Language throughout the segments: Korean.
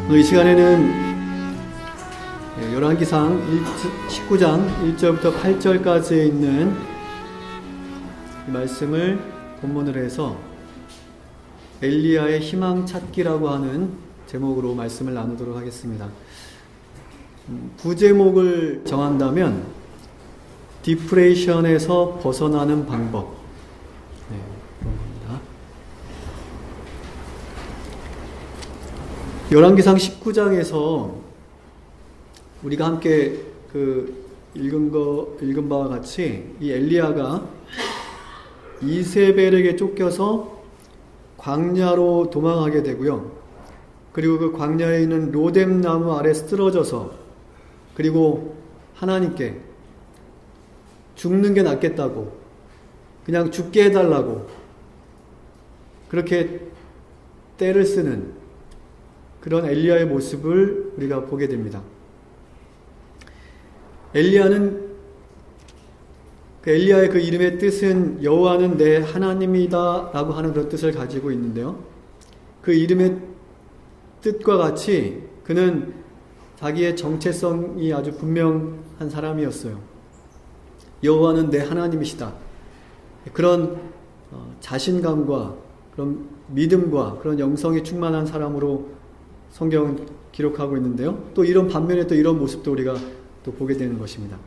오늘 이 시간에는 열왕기상 19장 1절부터 8절까지에 있는 이 말씀을 본문으로 해서 엘리야의 희망 찾기라고 하는 제목으로 말씀을 나누도록 하겠습니다. 부제목을 정한다면 디프레이션에서 벗어나는 방법, 그런 겁니다. 열왕기상 19장에서 우리가 함께 읽은 바와 같이 이 엘리야가 이세벨에게 쫓겨서 광야로 도망하게 되고요. 그리고 그 광야에 있는 로뎀 나무 아래 쓰러져서, 그리고 하나님께 죽는 게 낫겠다고, 그냥 죽게 해달라고 그렇게 떼를 쓰는 그런 엘리야의 모습을 우리가 보게 됩니다. 엘리야는 엘리야의 그 이름의 뜻은 여호와는 내 하나님이다 라고 하는 그런 뜻을 가지고 있는데요. 그 이름의 뜻과 같이 그는 자기의 정체성이 아주 분명한 사람이었어요. 여호와는 내 하나님이시다. 그런 자신감과 그런 믿음과 그런 영성이 충만한 사람으로 성경은 기록하고 있는데요. 또 이런 반면에 또 이런 모습도 우리가 또 보게 되는 것입니다.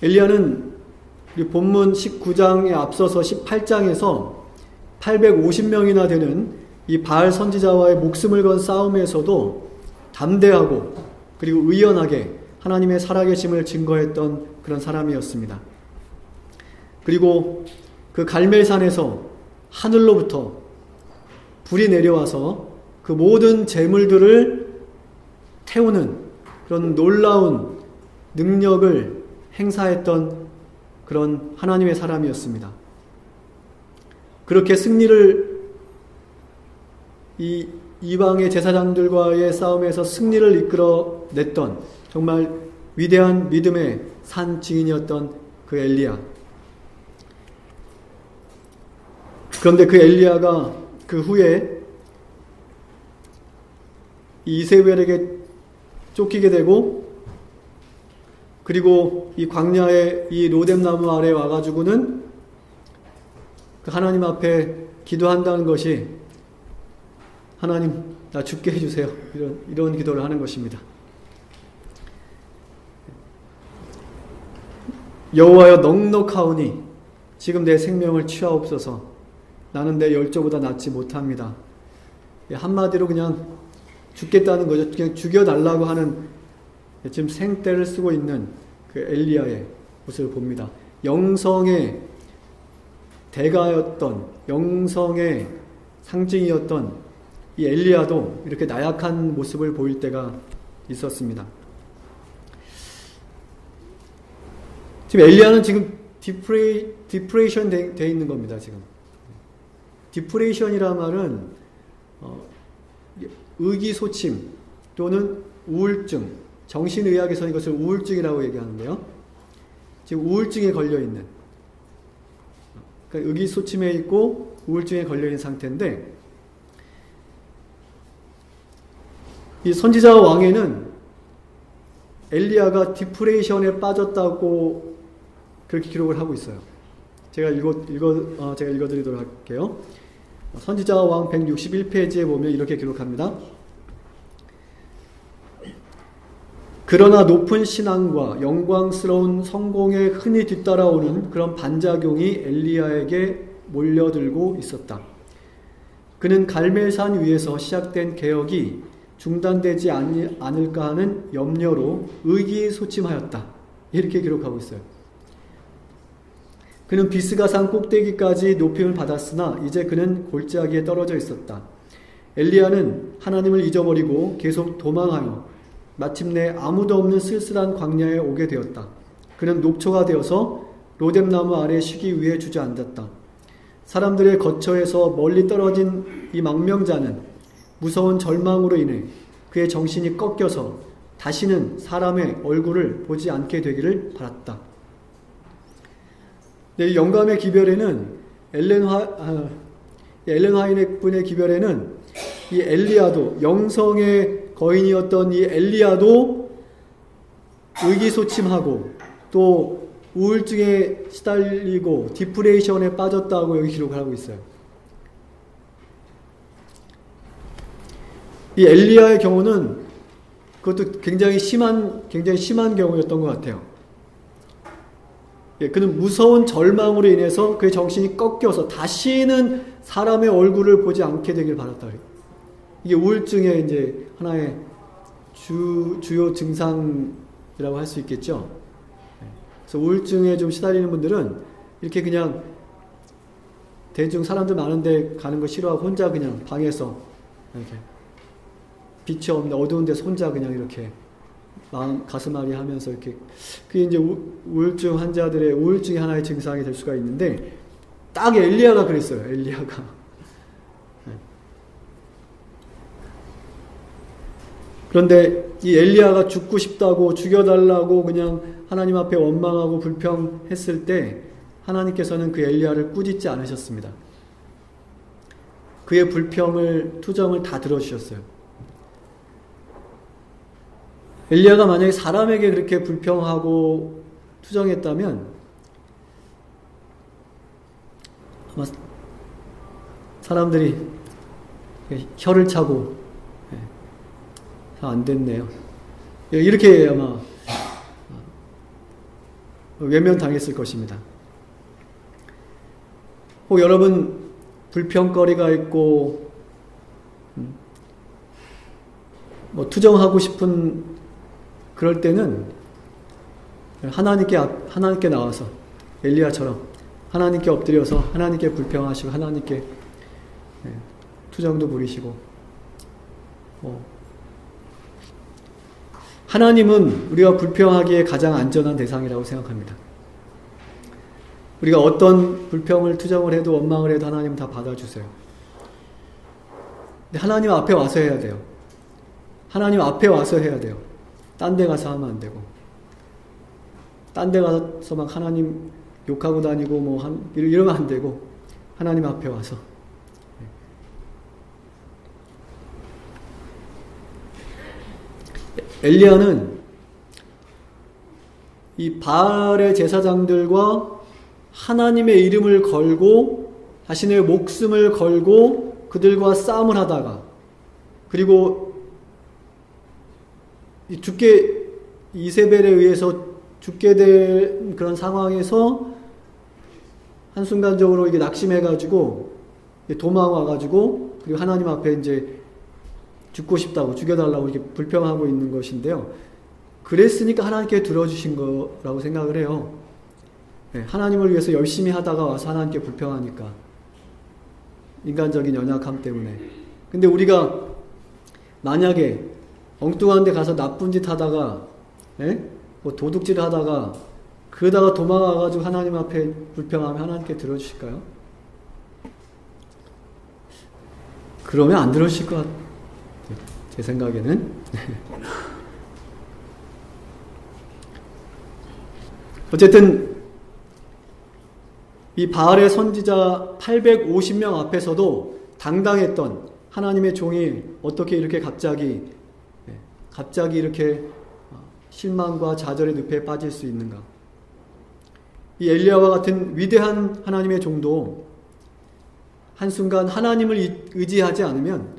엘리야는 우리 본문 19장에 앞서서 18장에서 850명이나 되는 이 바알 선지자와의 목숨을 건 싸움에서도 담대하고 그리고 의연하게 하나님의 살아계심을 증거했던 그런 사람이었습니다. 그리고 그 갈멜산에서 하늘로부터 불이 내려와서 그 모든 재물들을 태우는 그런 놀라운 능력을 행사했던 그런 하나님의 사람이었습니다. 그렇게 승리를 이 이방의 제사장들과의 싸움에서 승리를 이끌어냈던 정말 위대한 믿음의 산 증인이었던 그 엘리야. 그런데 그 엘리야가 그 후에 이세벨에게 쫓기게 되고, 그리고 이 광야의 이 로뎀 나무 아래 와가지고는 그 하나님 앞에 기도한다는 것이 하나님 나 죽게 해주세요, 이런 기도를 하는 것입니다. 여호와여 넉넉하오니 지금 내 생명을 취하옵소서. 나는 내 열조보다 낫지 못합니다. 한마디로 그냥 죽겠다는 거죠. 그냥 죽여달라고 하는, 지금 생떼를 쓰고 있는 그 엘리야의 모습을 봅니다. 영성의 대가였던, 영성의 상징이었던 이 엘리야도 이렇게 나약한 모습을 보일 때가 있었습니다. 지금 엘리야는 지금 디프레이션 돼 있는 겁니다. 지금 디프레이션이라는 말은 의기소침 또는 우울증, 정신의학에서는 이것을 우울증이라고 얘기하는데요. 지금 우울증에 걸려있는, 그러니까 의기소침에 있고 우울증에 걸려있는 상태인데, 이 선지자 왕에는 엘리야가 디프레이션에 빠졌다고 그렇게 기록을 하고 있어요. 제가 읽어드리도록 할게요. 선지자 왕 161페이지에 보면 이렇게 기록합니다. 그러나 높은 신앙과 영광스러운 성공에 흔히 뒤따라오는 그런 반작용이 엘리야에게 몰려들고 있었다. 그는 갈멜산 위에서 시작된 개혁이 중단되지 않을까 하는 염려로 의기소침하였다. 이렇게 기록하고 있어요. 그는 비스가산 꼭대기까지 높임을 받았으나 이제 그는 골짜기에 떨어져 있었다. 엘리야는 하나님을 잊어버리고 계속 도망하여 마침내 아무도 없는 쓸쓸한 광야에 오게 되었다. 그는 녹초가 되어서 로뎀나무 아래 쉬기 위해 주저앉았다. 사람들의 거처에서 멀리 떨어진 이 망명자는 무서운 절망으로 인해 그의 정신이 꺾여서 다시는 사람의 얼굴을 보지 않게 되기를 바랐다. 이 영감의 기별에는 엘렌 화이넥 분의 기별에는 이 엘리야도, 영성의 거인이었던 이 엘리야도 의기소침하고 또 우울증에 시달리고 디프레이션에 빠졌다고 여기 기록을 하고 있어요. 이 엘리야의 경우는 그것도 굉장히 심한 경우였던 것 같아요. 예, 그는 무서운 절망으로 인해서 그의 정신이 꺾여서 다시는 사람의 얼굴을 보지 않게 되길 바랐다. 이게 우울증의 이제 하나의 주요 증상이라고 할 수 있겠죠. 그래서 우울증에 좀 시달리는 분들은 이렇게 그냥 대중 사람들 많은데 가는 거 싫어하고 혼자 그냥 방에서 이렇게 빛이 없는 어두운 데서 혼자 그냥 이렇게 마음 가슴앓이 하면서 이렇게, 그게 이제 우울증 환자들의 우울증이 하나의 증상이 될 수가 있는데, 딱 엘리야가 그랬어요. 엘리야가. 그런데 이 엘리야가 죽고 싶다고, 죽여달라고 그냥 하나님 앞에 원망하고 불평했을 때 하나님께서는 그 엘리야를 꾸짖지 않으셨습니다. 그의 불평을, 투정을 다 들어주셨어요. 엘리야가 만약에 사람에게 그렇게 불평하고 투정했다면 아마 사람들이 혀를 차고 안 됐네요. 이렇게 아마 외면당했을 것입니다. 혹 여러분 불평거리가 있고 뭐 투정하고 싶은 그럴 때는 하나님께 나와서 엘리야처럼 하나님께 엎드려서 하나님께 불평하시고 하나님께 투정도 부리시고, 하나님은 우리가 불평하기에 가장 안전한 대상이라고 생각합니다. 우리가 어떤 불평을 투정을 해도 원망을 해도 하나님은 다 받아주세요. 근데 하나님 앞에 와서 해야 돼요. 하나님 앞에 와서 해야 돼요. 딴 데 가서 하면 안 되고, 딴 데 가서 막 하나님 욕하고 다니고 뭐 이러면 안 되고, 하나님 앞에 와서. 엘리야는 이 바알의 제사장들과 하나님의 이름을 걸고 자신의 목숨을 걸고 그들과 싸움을 하다가, 그리고 이세벨에 의해서 죽게 될 그런 상황에서 한순간적으로 이게 낙심해가지고 도망와가지고, 그리고 하나님 앞에 이제 죽고 싶다고, 죽여달라고 이렇게 불평하고 있는 것인데요. 그랬으니까 하나님께 들어주신 거라고 생각을 해요. 하나님을 위해서 열심히 하다가 와서 하나님께 불평하니까, 인간적인 연약함 때문에. 근데 우리가 만약에 엉뚱한 데 가서 나쁜 짓 하다가, 뭐 도둑질 하다가, 그러다가 도망와가지고 하나님 앞에 불평하면 하나님께 들어주실까요? 그러면 안 들어주실 것 같아요. 제 생각에는. 어쨌든, 이 바알의 선지자 850명 앞에서도 당당했던 하나님의 종이 어떻게 이렇게 갑자기 이렇게 실망과 좌절의 늪에 빠질 수 있는가? 이 엘리야와 같은 위대한 하나님의 종도 한순간 하나님을 의지하지 않으면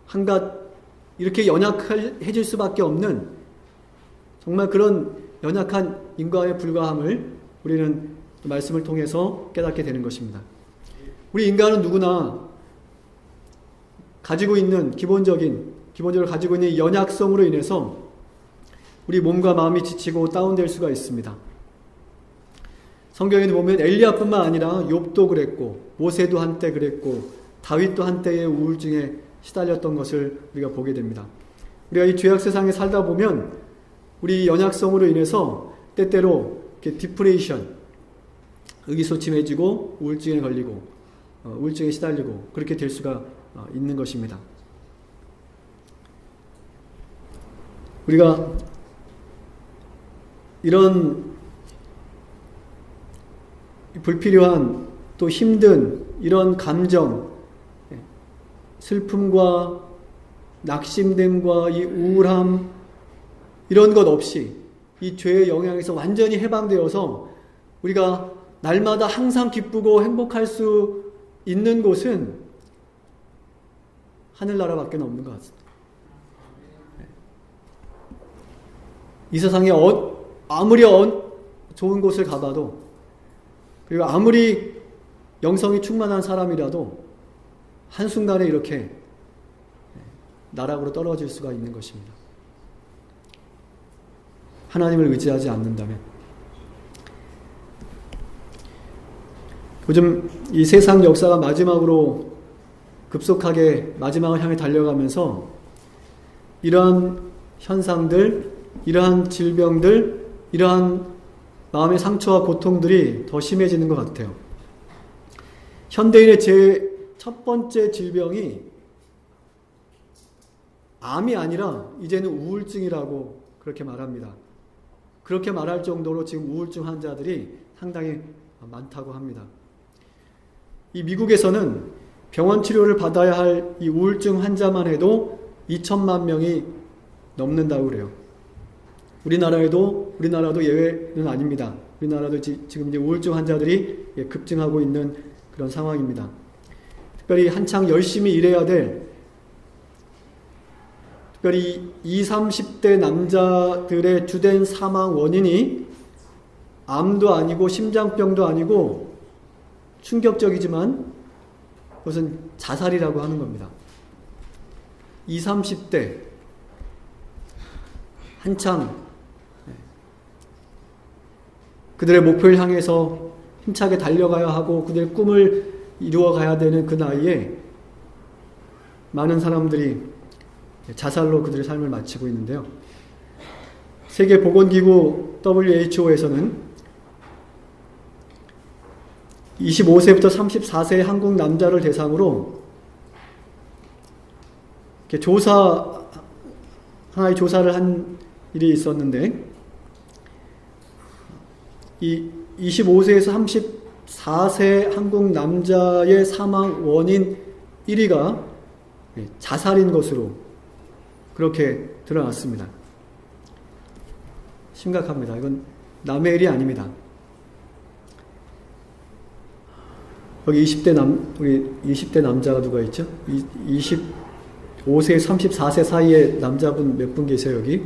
한갓 이렇게 연약해질 수밖에 없는, 정말 그런 연약한 인과에 불과함을 우리는 말씀을 통해서 깨닫게 되는 것입니다. 우리 인간은 누구나 기본적으로 가지고 있는 연약성으로 인해서 우리 몸과 마음이 지치고 다운될 수가 있습니다. 성경에 보면 엘리야뿐만 아니라 욥도 그랬고, 모세도 한때 그랬고, 다윗도 한때의 우울증에 시달렸던 것을 우리가 보게 됩니다. 우리가 이 죄악 세상에 살다 보면 우리 연약성으로 인해서 때때로 이렇게 디프레이션, 의기소침해지고 우울증에 걸리고 우울증에 시달리고 그렇게 될 수가 있는 것입니다. 우리가 이런 불필요한 또 힘든 이런 감정, 슬픔과 낙심됨과 이 우울함 이런 것 없이 이 죄의 영향에서 완전히 해방되어서 우리가 날마다 항상 기쁘고 행복할 수 있는 곳은 하늘나라밖에 없는 것 같습니다. 이 세상에 아무리 좋은 곳을 가봐도, 그리고 아무리 영성이 충만한 사람이라도 한순간에 이렇게 나락으로 떨어질 수가 있는 것입니다. 하나님을 의지하지 않는다면. 요즘 이 세상 역사가 마지막으로 급속하게 마지막을 향해 달려가면서 이러한 현상들, 이러한 질병들, 이러한 마음의 상처와 고통들이 더 심해지는 것 같아요. 현대인의 제 첫 번째 질병이 암이 아니라 이제는 우울증이라고 그렇게 말합니다. 그렇게 말할 정도로 지금 우울증 환자들이 상당히 많다고 합니다. 이 미국에서는 병원 치료를 받아야 할 이 우울증 환자만 해도 2천만 명이 넘는다고 그래요. 우리나라도 예외는 아닙니다. 우리나라도 지금 이제 우울증 환자들이 급증하고 있는 그런 상황입니다. 특별히 한창 열심히 일해야 될, 특별히 20, 30대 남자들의 주된 사망 원인이 암도 아니고 심장병도 아니고 충격적이지만 그것은 자살이라고 하는 겁니다. 20, 30대 한창 그들의 목표를 향해서 힘차게 달려가야 하고 그들의 꿈을 이루어가야 되는 그 나이에 많은 사람들이 자살로 그들의 삶을 마치고 있는데요. 세계보건기구 WHO에서는 25세부터 34세의 한국 남자를 대상으로 이렇게 하나의 조사를 한 일이 있었는데, 이 25세에서 34세 한국 남자의 사망 원인 1위가 자살인 것으로 그렇게 드러났습니다. 심각합니다. 이건 남의 일이 아닙니다. 여기 20대 남자가 누가 있죠? 25세, 34세 사이에 남자분 몇 분 계세요, 여기?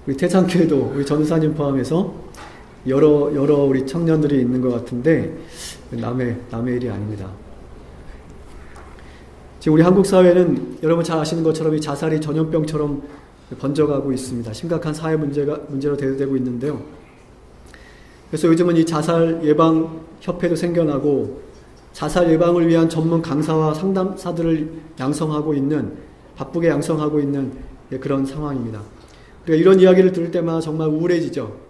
우리 태산교회도 우리 전사님 포함해서 여러 우리 청년들이 있는 것 같은데, 남의 일이 아닙니다. 지금 우리 한국 사회는 여러분 잘 아시는 것처럼 이 자살이 전염병처럼 번져가고 있습니다. 심각한 사회 문제로 대두되고 있는데요. 그래서 요즘은 이 자살 예방 협회도 생겨나고 자살 예방을 위한 전문 강사와 상담사들을 바쁘게 양성하고 있는 그런 상황입니다. 우리가 이런 이야기를 들을 때마다 정말 우울해지죠.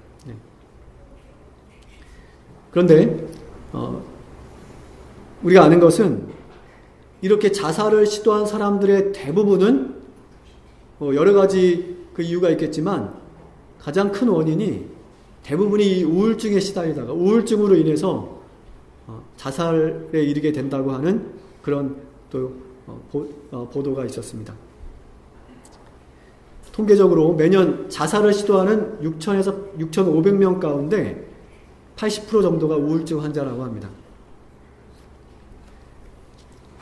그런데 우리가 아는 것은 이렇게 자살을 시도한 사람들의 대부분은 여러 가지 그 이유가 있겠지만 가장 큰 원인이 대부분이 이 우울증에 시달리다가 우울증으로 인해서 자살에 이르게 된다고 하는 그런 또 보도가 있었습니다. 통계적으로 매년 자살을 시도하는 6,000에서 6,500명 가운데 80% 정도가 우울증 환자라고 합니다.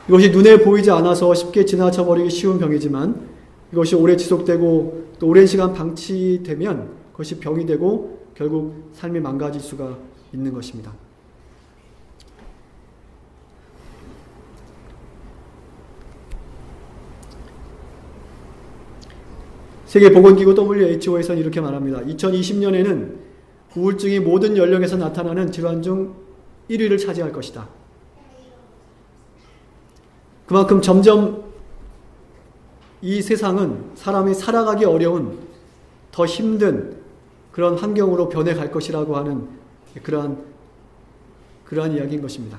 이것이 눈에 보이지 않아서 쉽게 지나쳐버리기 쉬운 병이지만 이것이 오래 지속되고 또 오랜 시간 방치되면 그것이 병이 되고 결국 삶이 망가질 수가 있는 것입니다. 세계보건기구 WHO에서는 이렇게 말합니다. 2020년에는 우울증이 모든 연령에서 나타나는 질환 중 1위를 차지할 것이다. 그만큼 점점 이 세상은 사람이 살아가기 어려운 더 힘든 그런 환경으로 변해갈 것이라고 하는 그러한 이야기인 것입니다.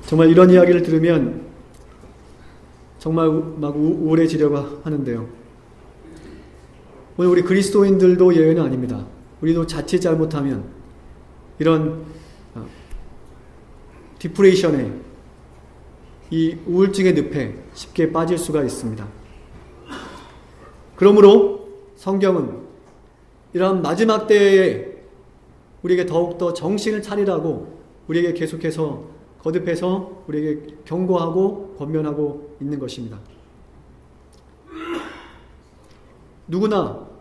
정말 이런 이야기를 들으면 정말 막 우울해지려고 하는데요. 오늘 우리 그리스도인들도 예외는 아닙니다. 우리도 자칫 잘못하면 이런 디프레이션에, 이 우울증의 늪에 쉽게 빠질 수가 있습니다. 그러므로 성경은 이러한 마지막 때에 우리에게 더욱더 정신을 차리라고 우리에게 계속해서 거듭해서 우리에게 경고하고 권면하고 있는 것입니다. 누구나,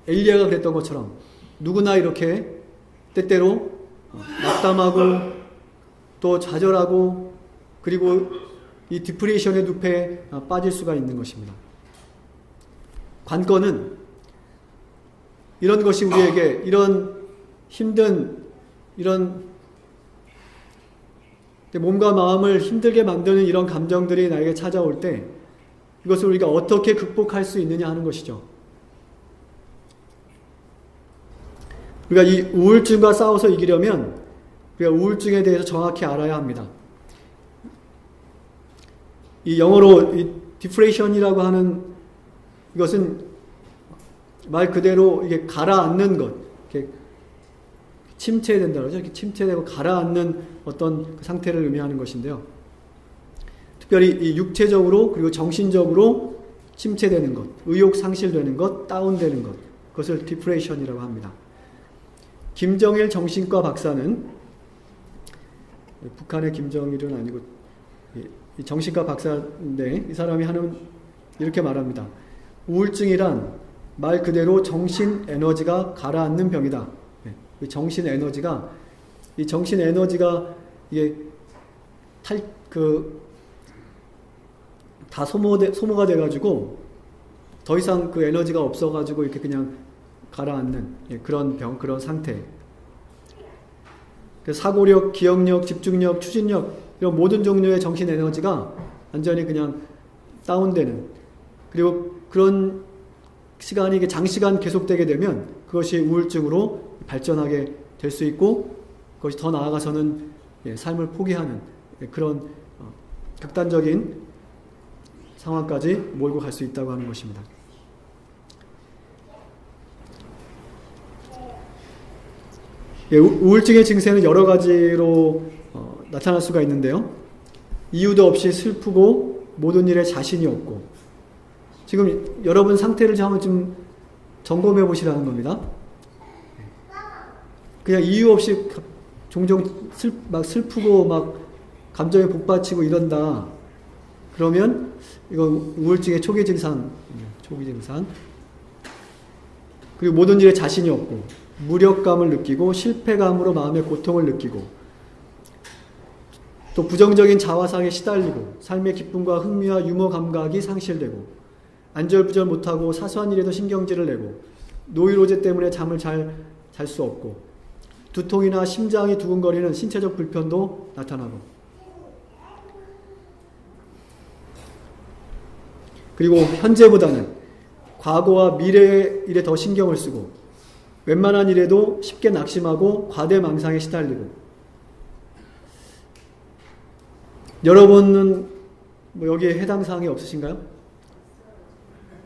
엘리야가 그랬던 것처럼 누구나 이렇게 때때로 낙담하고 또 좌절하고 그리고 이 디프레이션의 늪에 빠질 수가 있는 것입니다. 관건은 이런 것이 우리에게 이런 힘든, 이런 몸과 마음을 힘들게 만드는 이런 감정들이 나에게 찾아올 때 이것을 우리가 어떻게 극복할 수 있느냐 하는 것이죠. 우리가 이 우울증과 싸워서 이기려면 우리가 우울증에 대해서 정확히 알아야 합니다. 이 영어로 이 디프레이션이라고 하는 이것은 말 그대로 이게 가라앉는 것, 이렇게 침체된다 그러죠. 이렇게 침체되고 가라앉는 어떤 그 상태를 의미하는 것인데요. 특별히 이 육체적으로 그리고 정신적으로 침체되는 것, 의욕 상실되는 것, 다운되는 것, 그것을 디프레이션이라고 합니다. 김정일 정신과 박사는, 북한의 김정일은 아니고 이 정신과 박사인데 이 사람이 이렇게 말합니다. 우울증이란 말 그대로 정신 에너지가 가라앉는 병이다. 이 정신 에너지가 이게 다 소모가 돼가지고 더 이상 그 에너지가 없어가지고 이렇게 그냥 가라앉는 그런 병, 그런 상태. 사고력, 기억력, 집중력, 추진력 이런 모든 종류의 정신 에너지가 완전히 그냥 다운되는, 그리고 그런 시간이 이게 장시간 계속되게 되면 그것이 우울증으로 발전하게 될 수 있고 그것이 더 나아가서는 삶을 포기하는 그런 극단적인 상황까지 몰고 갈 수 있다고 하는 것입니다. 우울증의 증세는 여러 가지로 나타날 수가 있는데요. 이유도 없이 슬프고 모든 일에 자신이 없고, 지금 여러분 상태를 한번 좀 점검해 보시라는 겁니다. 그냥 이유 없이 종종 막 슬프고 막 감정에 복받치고 이런다. 그러면 이건 우울증의 초기 증상. 그리고 모든 일에 자신이 없고 무력감을 느끼고 실패감으로 마음의 고통을 느끼고 또 부정적인 자화상에 시달리고 삶의 기쁨과 흥미와 유머 감각이 상실되고 안절부절 못하고 사소한 일에도 신경질을 내고 노이로제 때문에 잠을 잘 수 없고 두통이나 심장이 두근거리는 신체적 불편도 나타나고, 그리고 현재보다는 과거와 미래의 일에 더 신경을 쓰고 웬만한 일에도 쉽게 낙심하고 과대망상에 시달리고. 여러분은 뭐 여기에 해당 사항이 없으신가요?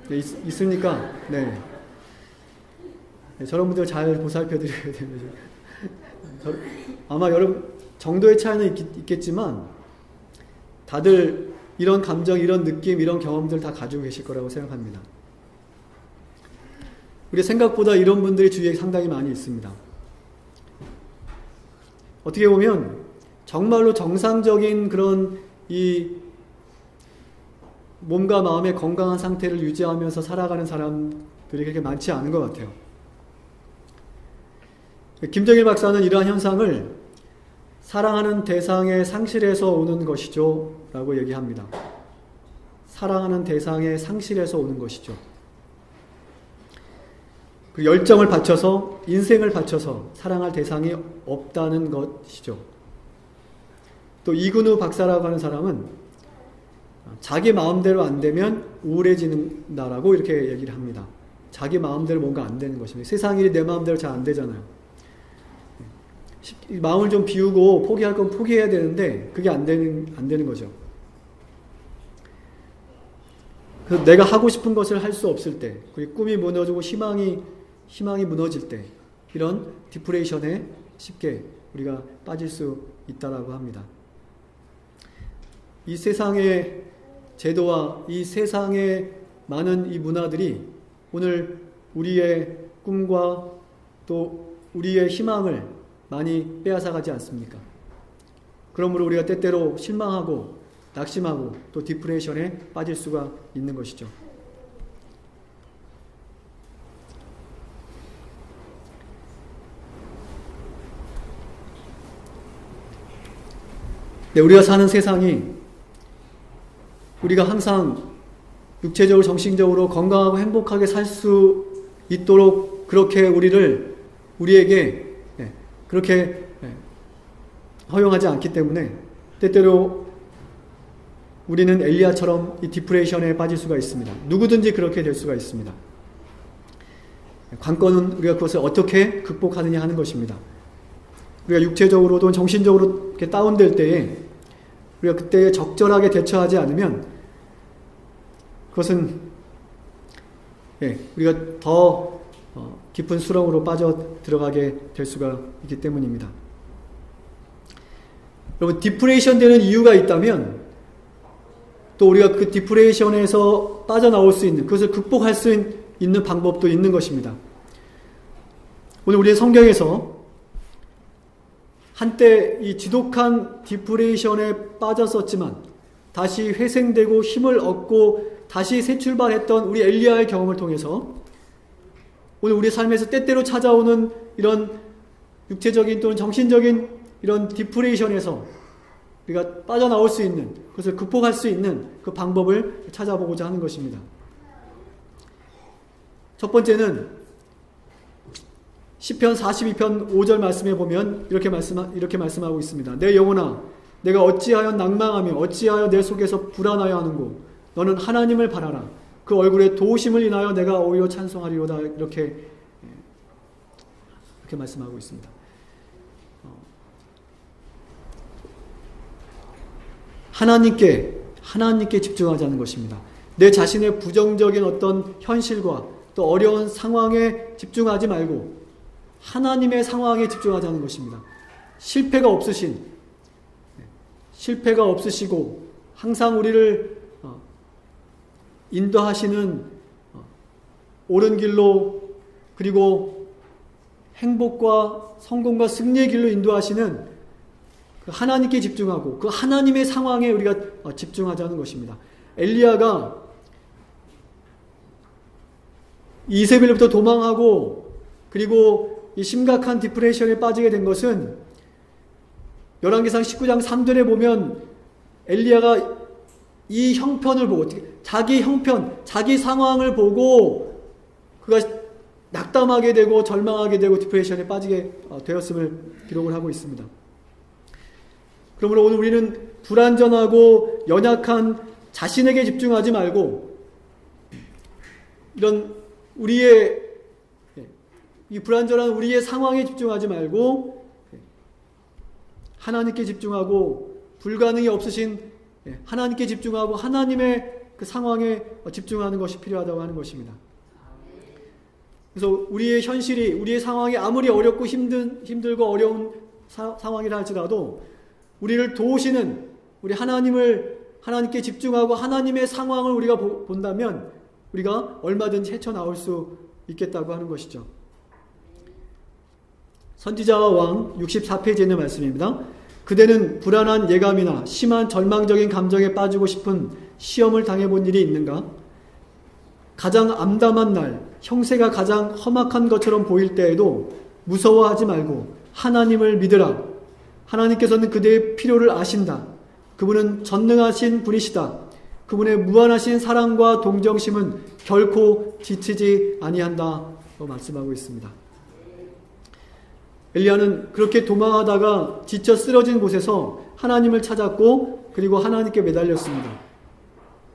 네, 있습니까? 네. 저런 분들 잘 보살펴 드려야 됩니다. 아마 여러분 정도의 차이는 있겠지만 다들 이런 감정, 이런 느낌, 이런 경험들 다 가지고 계실 거라고 생각합니다. 우리 생각보다 이런 분들이 주위에 상당히 많이 있습니다. 어떻게 보면 정말로 정상적인 그런 이 몸과 마음의 건강한 상태를 유지하면서 살아가는 사람들이 그렇게 많지 않은 것 같아요. 김정일 박사는 이러한 현상을 사랑하는 대상의 상실에서 오는 것이죠 라고 얘기합니다. 사랑하는 대상의 상실에서 오는 것이죠. 그 열정을 바쳐서, 인생을 바쳐서 사랑할 대상이 없다는 것이죠. 또 이근우 박사라고 하는 사람은 자기 마음대로 안 되면 우울해진다라고 이렇게 얘기를 합니다. 자기 마음대로 뭔가 안 되는 것입니다. 세상 일이 내 마음대로 잘 안 되잖아요. 마음을 좀 비우고 포기할 건 포기해야 되는데 그게 안 되는 거죠. 그래서 내가 하고 싶은 것을 할 수 없을 때, 그리고 꿈이 무너지고 희망이 무너질 때, 이런 디프레이션에 쉽게 우리가 빠질 수 있다라고 합니다. 이 세상의 제도와 이 세상의 많은 이 문화들이 오늘 우리의 꿈과 또 우리의 희망을 많이 빼앗아가지 않습니까? 그러므로 우리가 때때로 실망하고 낙심하고 또 디프레이션에 빠질 수가 있는 것이죠. 네, 우리가 사는 세상이 우리가 항상 육체적으로 정신적으로 건강하고 행복하게 살 수 있도록 그렇게 우리에게 그렇게 허용하지 않기 때문에 때때로 우리는 엘리야처럼 이 디프레이션에 빠질 수가 있습니다. 누구든지 그렇게 될 수가 있습니다. 관건은 우리가 그것을 어떻게 극복하느냐 하는 것입니다. 우리가 육체적으로도 정신적으로 이렇게 다운될 때에 우리가 그때에 적절하게 대처하지 않으면 그것은 우리가 더 깊은 수렁으로 빠져 들어가게 될 수가 있기 때문입니다. 여러분, 디프레이션 되는 이유가 있다면 또 우리가 그 디프레이션에서 빠져나올 수 있는, 그것을 극복할 수 있는 방법도 있는 것입니다. 오늘 우리의 성경에서 한때 이 지독한 디프레이션에 빠졌었지만 다시 회생되고 힘을 얻고 다시 새 출발했던 우리 엘리야의 경험을 통해서 오늘 우리 삶에서 때때로 찾아오는 이런 육체적인 또는 정신적인 이런 디프레이션에서 우리가 빠져나올 수 있는, 그것을 극복할 수 있는 그 방법을 찾아보고자 하는 것입니다. 첫 번째는 시편 42편 5절 말씀에 보면 이렇게 말씀하고 있습니다. 내 영혼아, 내가 어찌하여 낭망하며 어찌하여 내 속에서 불안하여 하는고 너는 하나님을 바라라. 그 얼굴에 도우심을 인하여 내가 오히려 찬송하리로다. 이렇게 말씀하고 있습니다. 하나님께 집중하자는 것입니다. 내 자신의 부정적인 어떤 현실과 또 어려운 상황에 집중하지 말고 하나님의 상황에 집중하자는 것입니다. 실패가 없으시고 항상 우리를 인도하시는 옳은 길로, 그리고 행복과 성공과 승리의 길로 인도하시는 그 하나님께 집중하고 그 하나님의 상황에 우리가 집중하자는 것입니다. 엘리야가 이세벨로부터 도망하고 그리고 이 심각한 디프레션에 빠지게 된 것은 열왕기상 19장 3절에 보면 엘리야가 이 형편을 보고, 자기 형편, 자기 상황을 보고 그가 낙담하게 되고 절망하게 되고 디프레션에 빠지게 되었음을 기록을 하고 있습니다. 그러므로 오늘 우리는 불완전하고 연약한 자신에게 집중하지 말고 이런 이 불완전한 우리의 상황에 집중하지 말고 하나님께 집중하고 불가능이 없으신 하나님께 집중하고 하나님의 그 상황에 집중하는 것이 필요하다고 하는 것입니다. 그래서 우리의 현실이, 우리의 상황이 아무리 어렵고 힘들고 어려운 상황이라 할지라도 우리를 도우시는 우리 하나님께 집중하고 하나님의 상황을 우리가 본다면 우리가 얼마든지 헤쳐나올 수 있겠다고 하는 것이죠. 선지자와 왕 64페이지에 있는 말씀입니다. 그대는 불안한 예감이나 심한 절망적인 감정에 빠지고 싶은 시험을 당해본 일이 있는가? 가장 암담한 날, 형세가 가장 험악한 것처럼 보일 때에도 무서워하지 말고 하나님을 믿으라. 하나님께서는 그대의 필요를 아신다. 그분은 전능하신 분이시다. 그분의 무한하신 사랑과 동정심은 결코 지치지 아니한다. 말씀하고 있습니다. 엘리야는 그렇게 도망하다가 지쳐 쓰러진 곳에서 하나님을 찾았고 그리고 하나님께 매달렸습니다.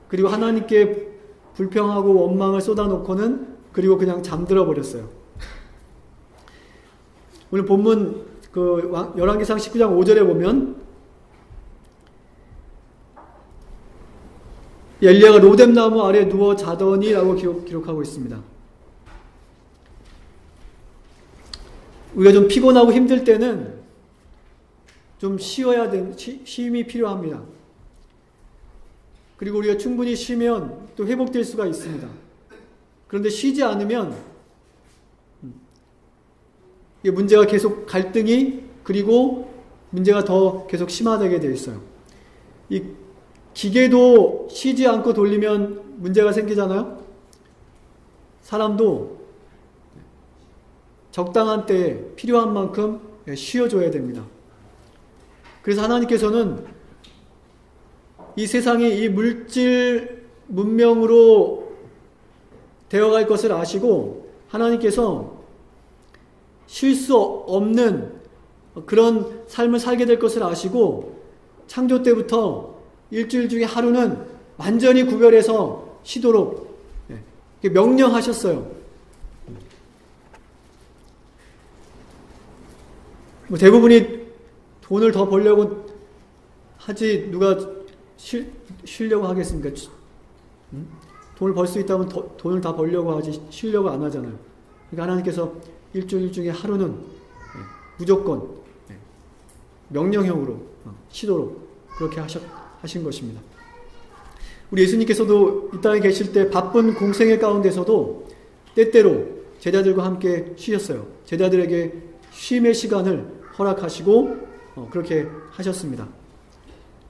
그리고 하나님께 불평하고 원망을 쏟아놓고는 그리고 그냥 잠들어 버렸어요. 오늘 본문 열왕기상 19장 5절에 보면 엘리야가 로뎀나무 아래 누워 자더니라고 기록하고 있습니다. 우리가 좀 피곤하고 힘들 때는 좀 쉼이 필요합니다. 그리고 우리가 충분히 쉬면 또 회복될 수가 있습니다. 그런데 쉬지 않으면 문제가 계속 갈등이, 그리고 문제가 더 계속 심화되게 되어 있어요. 이 기계도 쉬지 않고 돌리면 문제가 생기잖아요. 사람도 적당한 때에 필요한 만큼 쉬어줘야 됩니다. 그래서 하나님께서는 이 세상이 이 물질 문명으로 되어갈 것을 아시고, 하나님께서 쉴 수 없는 그런 삶을 살게 될 것을 아시고, 창조 때부터 일주일 중에 하루는 완전히 구별해서 쉬도록 명령하셨어요. 대부분이 돈을 더 벌려고 하지 누가 쉬려고 하겠습니까? 돈을 벌 수 있다면 돈을 다 벌려고 하지 쉬려고 안 하잖아요. 그러니까 하나님께서 일주일 중에 하루는 무조건 명령형으로 쉬도록 그렇게 하신 것입니다. 우리 예수님께서도 이 땅에 계실 때 바쁜 공생의 가운데서도 때때로 제자들과 함께 쉬셨어요. 제자들에게 쉼의 시간을 허락하시고 그렇게 하셨습니다.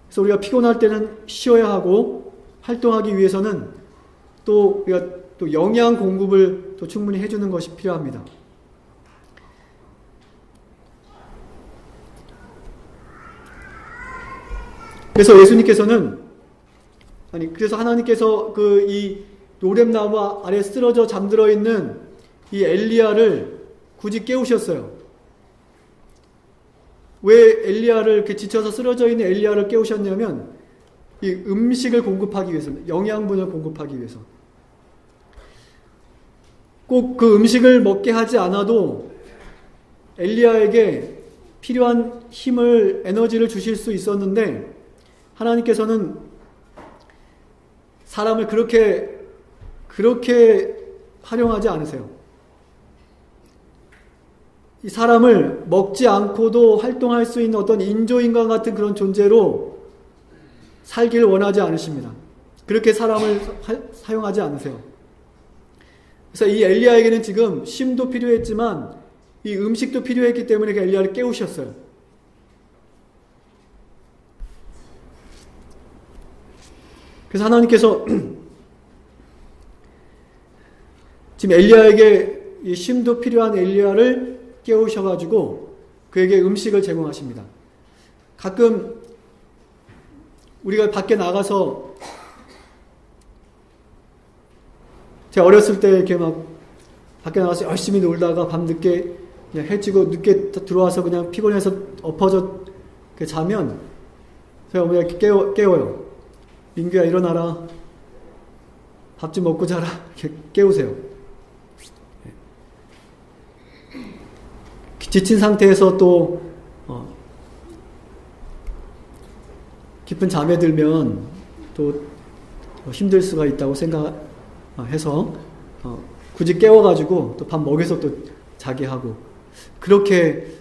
그래서 우리가 피곤할 때는 쉬어야 하고, 활동하기 위해서는 또 우리가 또 영양 공급을 또 충분히 해주는 것이 필요합니다. 그래서 예수님께서는 그래서 하나님께서 이 노렙나무 아래 쓰러져 잠들어 있는 이 엘리야를 굳이 깨우셨어요. 왜 엘리야를 이렇게 지쳐서 쓰러져 있는 엘리야를 깨우셨냐면 이 음식을 공급하기 위해서, 영양분을 공급하기 위해서. 꼭 그 음식을 먹게 하지 않아도 엘리야에게 필요한 힘을, 에너지를 주실 수 있었는데, 하나님께서는 사람을 그렇게 활용하지 않으세요. 이 사람을 먹지 않고도 활동할 수 있는 어떤 인조인간 같은 그런 존재로 살기를 원하지 않으십니다. 그렇게 사람을 사용하지 않으세요. 그래서 이 엘리야에게는 지금 쉼도 필요했지만 이 음식도 필요했기 때문에 그 엘리야를 깨우셨어요. 그래서 하나님께서 지금 엘리야에게 이 쉼도 필요한 엘리야를 깨우셔가지고 그에게 음식을 제공하십니다. 가끔 우리가 밖에 나가서, 제가 어렸을 때 이렇게 막 밖에 나가서 열심히 놀다가 밤늦게 그냥 해지고 늦게 들어와서 그냥 피곤해서 엎어져 자면 저희 어머니가 이렇게 깨워요. 민규야 일어나라. 밥 좀 먹고 자라. 이렇게 깨우세요. 지친 상태에서 또 깊은 잠에 들면 또 힘들 수가 있다고 생각해서 굳이 깨워가지고 또 밥 먹여서 또 자게 하고, 그렇게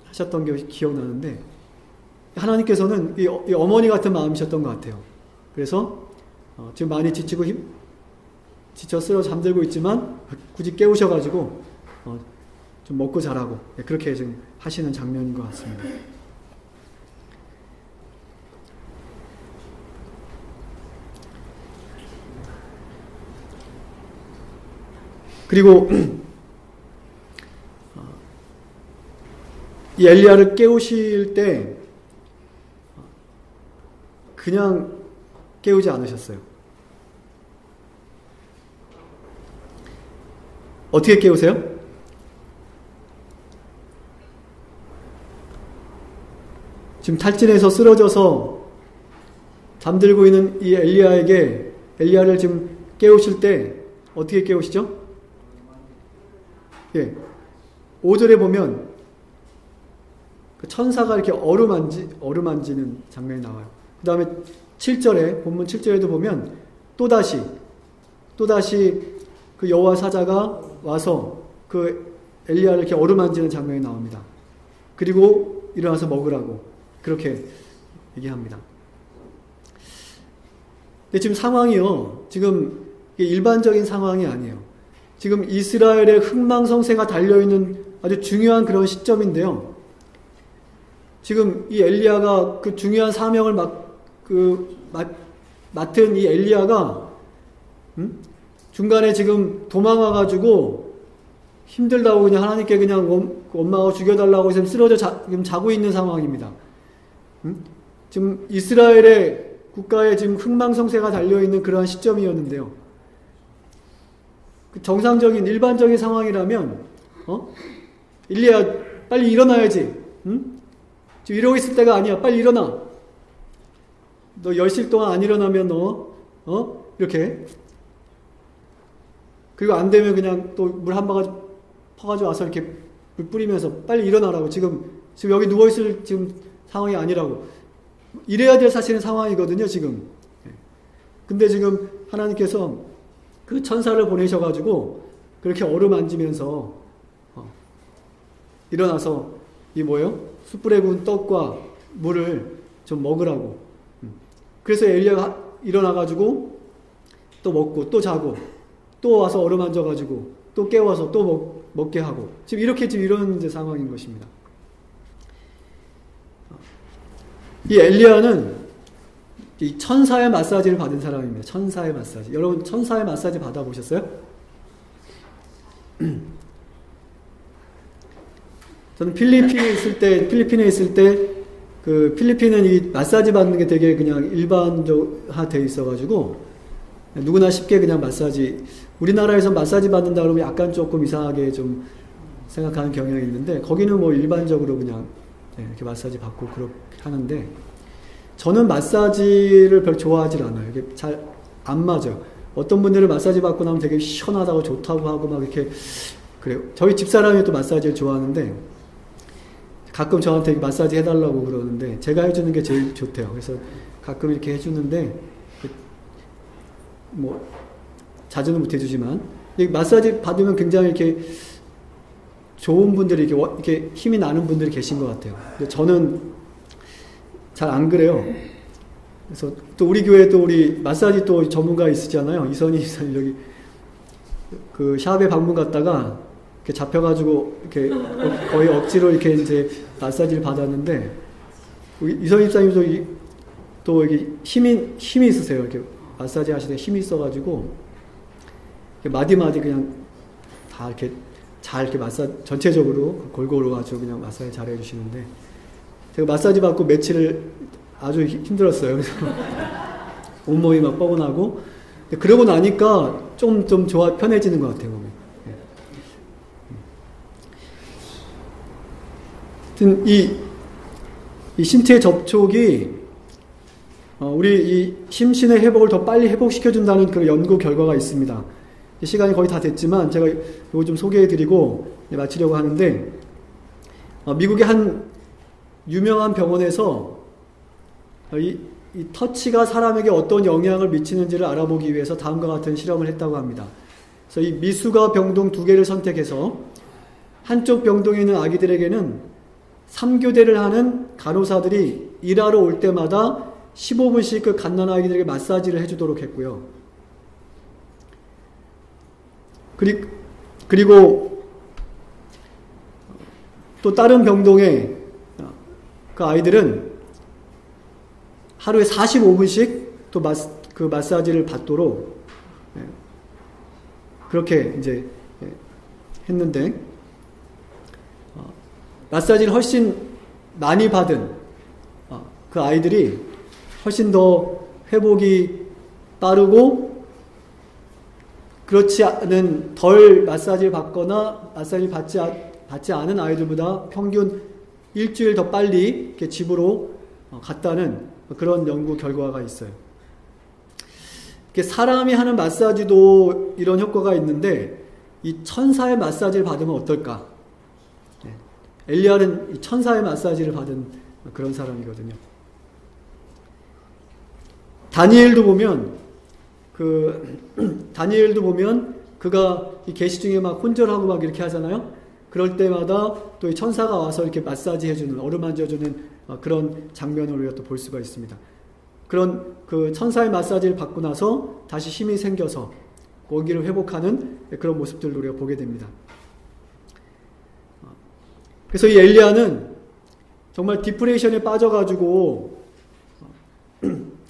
하셨던 게 기억나는데, 하나님께서는 이 어머니 같은 마음이셨던 것 같아요. 그래서 지금 많이 지쳐 쓰러 잠들고 있지만 굳이 깨우셔가지고 좀 먹고 자라고, 그렇게 좀 하시는 장면인 것 같습니다. 그리고 이 엘리야를 깨우실 때 그냥 깨우지 않으셨어요. 어떻게 깨우세요? 지금 탈진해서 쓰러져서 잠들고 있는 이 엘리야를 지금 깨우실 때 어떻게 깨우시죠? 5절에 보면 그 천사가 이렇게 어루만지는 장면이 나와요. 그 다음에 7절에, 본문 7절에도 보면 또다시 그 여호와 사자가 와서 그 엘리야를 이렇게 어루만지는 장면이 나옵니다. 그리고 일어나서 먹으라고 그렇게 얘기합니다. 근데 지금 상황이요. 지금 일반적인 상황이 아니에요. 지금 이스라엘의 흥망성쇠가 달려있는 아주 중요한 그런 시점인데요. 지금 이 엘리야가 그 중요한 사명을 맡은 이 엘리야가 중간에 지금 도망와가지고 힘들다고 그냥 하나님께 그냥 엄마가 죽여달라고 지금 쓰러져 지금 자고 있는 상황입니다. 지금 이스라엘의 국가에 지금 흥망성쇠가 달려있는 그러한 시점이었는데요. 정상적인 일반적인 상황이라면 엘리야 빨리 일어나야지. 지금 이러고 있을 때가 아니야. 빨리 일어나. 너 열실 동안 안 일어나면 이렇게. 그리고 안 되면 그냥 또 물 한 바가지 퍼가지고 와서 이렇게 물 뿌리면서 빨리 일어나라고. 지금 여기 누워있을 지금 상황이 아니라고. 이래야 될 사실은 상황이거든요, 지금. 근데 지금 하나님께서 그 천사를 보내셔가지고 그렇게 어루만지면서 일어나서 이 뭐예요? 숯불에 구운 떡과 물을 좀 먹으라고. 그래서 엘리야가 일어나가지고 또 먹고 또 자고 또 와서 어루만져가지고 또 깨워서 또 먹게 하고 지금 이렇게 지금 이런 이제 상황인 것입니다. 이 엘리야는 이 천사의 마사지를 받은 사람입니다. 천사의 마사지. 여러분 천사의 마사지 받아보셨어요? 저는 필리핀에 있을 때 그 필리핀은 이 마사지 받는 게 되게 그냥 일반적화돼 있어가지고 누구나 쉽게 그냥 마사지, 우리나라에서 마사지 받는다 그러면 약간 조금 이상하게 좀 생각하는 경향이 있는데 거기는 뭐 일반적으로 그냥 이렇게 마사지 받고 그렇게 하는데 저는 마사지를 별로 좋아하질 않아요. 이게 잘 안 맞아. 어떤 분들은 마사지 받고 나면 되게 시원하다고 좋다고 하고 막 이렇게 그래요. 저희 집사람이 또 마사지를 좋아하는데 가끔 저한테 마사지 해달라고 그러는데 제가 해주는 게 제일 좋대요. 그래서 가끔 이렇게 해주는데 뭐 자주는 못 해주지만 마사지 받으면 굉장히 이렇게 좋은 분들이 이렇게 힘이 나는 분들이 계신 것 같아요. 근데 저는 잘 안 그래요. 그래서 또 우리 교회에 또 우리 마사지 또 전문가 있으잖아요. 이선희 여기 그 샵에 방문 갔다가 이렇게 잡혀가지고 이렇게 거의 억지로 이렇게 이제 마사지를 받았는데 이선희 집사님도 또 이게 힘이 있으세요. 이렇게 마사지 하시는데 힘이 있어가지고 마디마디 그냥 다 이렇게 잘 이렇게 마사지 전체적으로 골고루 아주 그냥 마사지 잘 해주시는데 제가 마사지 받고 며칠을 아주 힘들었어요. 그래서 온몸이 막 뻐근하고 그러고 나니까 좀 편해지는 것 같아요. 몸이. 하여튼 이 신체 접촉이 우리 이 심신의 회복을 더 빨리 회복시켜준다는 그런 연구 결과가 있습니다. 시간이 거의 다 됐지만 제가 이거 좀 소개해드리고 마치려고 하는데 미국의 한 유명한 병원에서 이 터치가 사람에게 어떤 영향을 미치는지를 알아보기 위해서 다음과 같은 실험을 했다고 합니다. 그래서 이 미수가 병동 2개를 선택해서 한쪽 병동에 있는 아기들에게는 3교대를 하는 간호사들이 일하러 올 때마다 15분씩 그 갓난아기들에게 마사지를 해주도록 했고요. 그리고 또 다른 병동에 그 아이들은 하루에 45분씩 또 그 마사지를 받도록 그렇게 이제 했는데 마사지를 훨씬 많이 받은 그 아이들이 훨씬 더 회복이 빠르고 그렇지 않은 덜 마사지를 받거나 마사지를 받지 않은 아이들보다 평균 일주일 더 빨리 이렇게 집으로 갔다는 그런 연구 결과가 있어요. 이렇게 사람이 하는 마사지도 이런 효과가 있는데 이 천사의 마사지를 받으면 어떨까? 엘리야는 이 천사의 마사지를 받은 그런 사람이거든요. 다니엘도 보면 그가 이 계시 중에 막 혼절하고 막 이렇게 하잖아요. 그럴 때마다 또 이 천사가 와서 이렇게 마사지 해주는, 어루만져주는 그런 장면을 우리가 또 볼 수가 있습니다. 그런 그 천사의 마사지를 받고 나서 다시 힘이 생겨서 원기를 회복하는 그런 모습들을 우리가 보게 됩니다. 그래서 이 엘리야는 정말 디프레이션에 빠져가지고,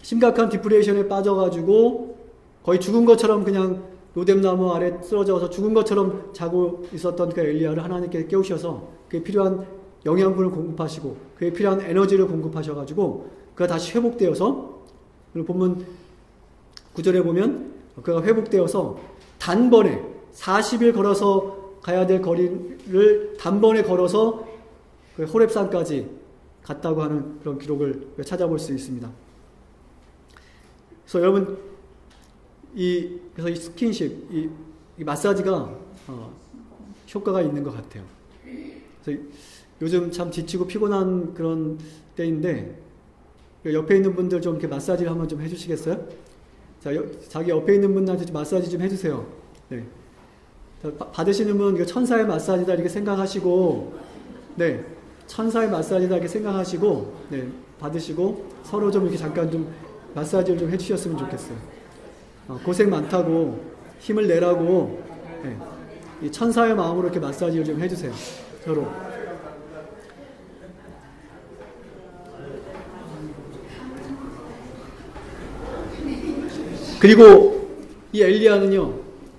심각한 디프레이션에 빠져가지고 거의 죽은 것처럼 그냥 로뎀나무 아래 쓰러져서 죽은 것처럼 자고 있었던 그 엘리야를 하나님께 깨우셔서 그에 필요한 영양분을 공급하시고 그에 필요한 에너지를 공급하셔가지고 그가 다시 회복되어서, 본문 9절에 보면 그가 회복되어서 단번에 40일 걸어서 가야 될 거리를 단번에 걸어서 그 호렙산까지 갔다고 하는 그런 기록을 찾아볼 수 있습니다. 그래서 여러분, 그래서 이 스킨십, 이 마사지가 효과가 있는 것 같아요. 그래서 요즘 참 지치고 피곤한 그런 때인데, 옆에 있는 분들 좀 이렇게 마사지를 한번 좀 해주시겠어요? 자, 자기 옆에 있는 분한테 좀 마사지 좀 해주세요. 네. 자, 받으시는 분, 이거 천사의 마사지다 이렇게 생각하시고, 네. 천사의 마사지다 이렇게 생각하시고, 네. 받으시고, 서로 좀 이렇게 잠깐 좀 마사지를 좀 해주셨으면 좋겠어요. 고생 많다고, 힘을 내라고, 네. 이 천사의 마음으로 이렇게 마사지를 좀 해주세요. 서로. 그리고 이 엘리야는요,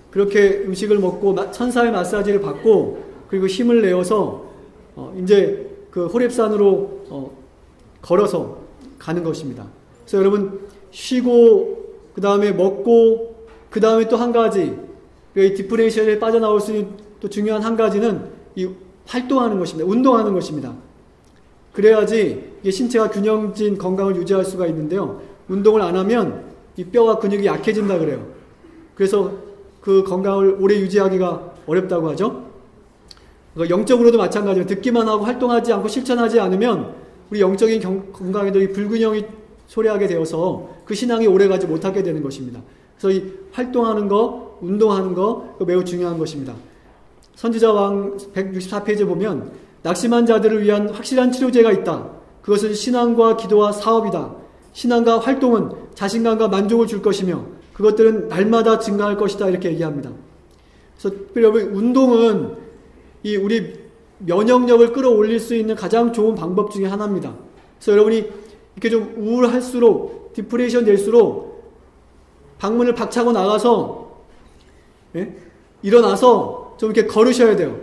그렇게 음식을 먹고 천사의 마사지를 받고 그리고 힘을 내어서 이제 그 호렙산으로 걸어서 가는 것입니다. 그래서 여러분, 쉬고 그 다음에 먹고 그 다음에 또 한 가지, 이 디프레이션에 빠져나올 수 있는 또 중요한 한 가지는 이 활동하는 것입니다. 운동하는 것입니다. 그래야지 이게 신체가 균형진 건강을 유지할 수가 있는데요, 운동을 안 하면 이 뼈와 근육이 약해진다 그래요. 그래서 그 건강을 오래 유지하기가 어렵다고 하죠. 영적으로도 마찬가지로 듣기만 하고 활동하지 않고 실천하지 않으면 우리 영적인 건강에도 이 불균형이 초래하게 되어서 그 신앙이 오래가지 못하게 되는 것입니다. 그래서 이 활동하는 거, 운동하는 거 매우 중요한 것입니다. 선지자왕 164페이지에 보면 낙심한 자들을 위한 확실한 치료제가 있다. 그것은 신앙과 기도와 사업이다. 신앙과 활동은 자신감과 만족을 줄 것이며 그것들은 날마다 증가할 것이다. 이렇게 얘기합니다. 그래서 여러분, 운동은 이 우리 면역력을 끌어올릴 수 있는 가장 좋은 방법 중에 하나입니다. 그래서 여러분이 이렇게 좀 우울할수록, 디프레이션 될수록 방문을 박차고 나가서, 예? 일어나서 좀 이렇게 걸으셔야 돼요.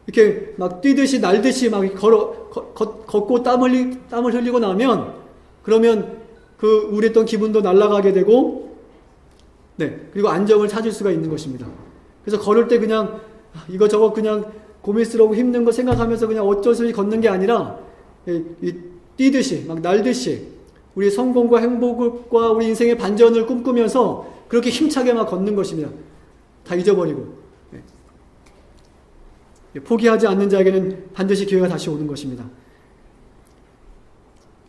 이렇게 막 뛰듯이 날듯이 막 걷고 땀을 흘리고 나면, 그러면 그 우울했던 기분도 날아가게 되고, 네, 그리고 안정을 찾을 수가 있는 것입니다. 그래서 걸을 때 그냥 이거저거 그냥 고민스러우고 힘든 거 생각하면서 그냥 어쩔 수 없이 걷는 게 아니라 뛰듯이 막 날듯이 우리 성공과 행복과 우리 인생의 반전을 꿈꾸면서 그렇게 힘차게 막 걷는 것입니다. 다 잊어버리고. 네. 포기하지 않는 자에게는 반드시 기회가 다시 오는 것입니다.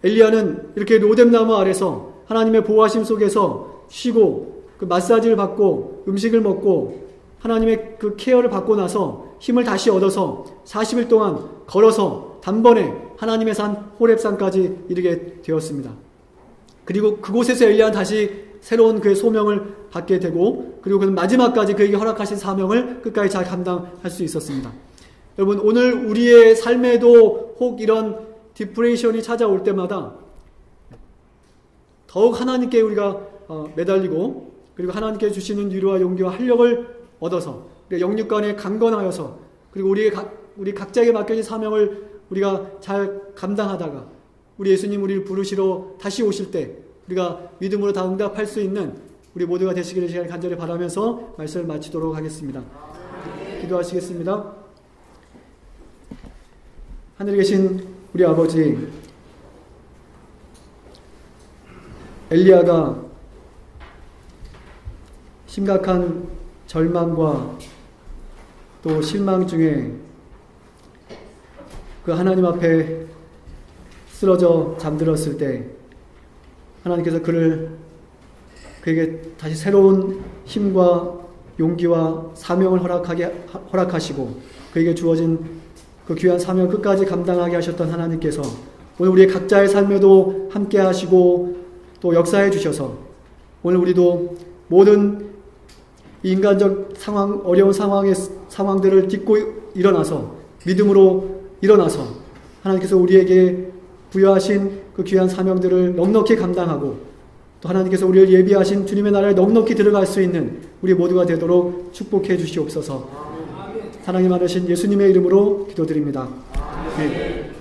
엘리야는 이렇게 로뎀나무 아래서 하나님의 보호하심 속에서 쉬고 그 마사지를 받고 음식을 먹고 하나님의 그 케어를 받고 나서 힘을 다시 얻어서 40일 동안 걸어서 단번에 하나님의 산 호렙산까지 이르게 되었습니다. 그리고 그곳에서 엘리야는 다시 새로운 그의 소명을 받게 되고, 그리고 그는 마지막까지 그에게 허락하신 사명을 끝까지 잘 감당할 수 있었습니다. 여러분, 오늘 우리의 삶에도 혹 이런 디프레이션이 찾아올 때마다 더욱 하나님께 우리가 매달리고, 그리고 하나님께 주시는 위로와 용기와 활력을 얻어서 영육 간에 강건하여서, 그리고 우리 각자에게 맡겨진 사명을 우리가 잘 감당하다가 우리 예수님 우리를 부르시러 다시 오실 때 우리가 믿음으로 다 응답할 수 있는 우리 모두가 되시기를 시간을 간절히 바라면서 말씀을 마치도록 하겠습니다. 기도하시겠습니다. 하늘에 계신 우리 아버지, 엘리야가 심각한 절망과 또 실망 중에 그 하나님 앞에 쓰러져 잠들었을 때 하나님께서 그에게 다시 새로운 힘과 용기와 사명을 허락하시고 그에게 주어진 그 귀한 사명 끝까지 감당하게 하셨던 하나님께서 오늘 우리의 각자의 삶에도 함께 하시고 또 역사해 주셔서 오늘 우리도 모든 인간적 상황, 어려운 상황들을 딛고 일어나서 믿음으로 일어나서 하나님께서 우리에게 부여하신 그 귀한 사명들을 넉넉히 감당하고 또 하나님께서 우리를 예비하신 주님의 나라에 넉넉히 들어갈 수 있는 우리 모두가 되도록 축복해 주시옵소서. 사랑이 많으신 예수님의 이름으로 기도드립니다. 네.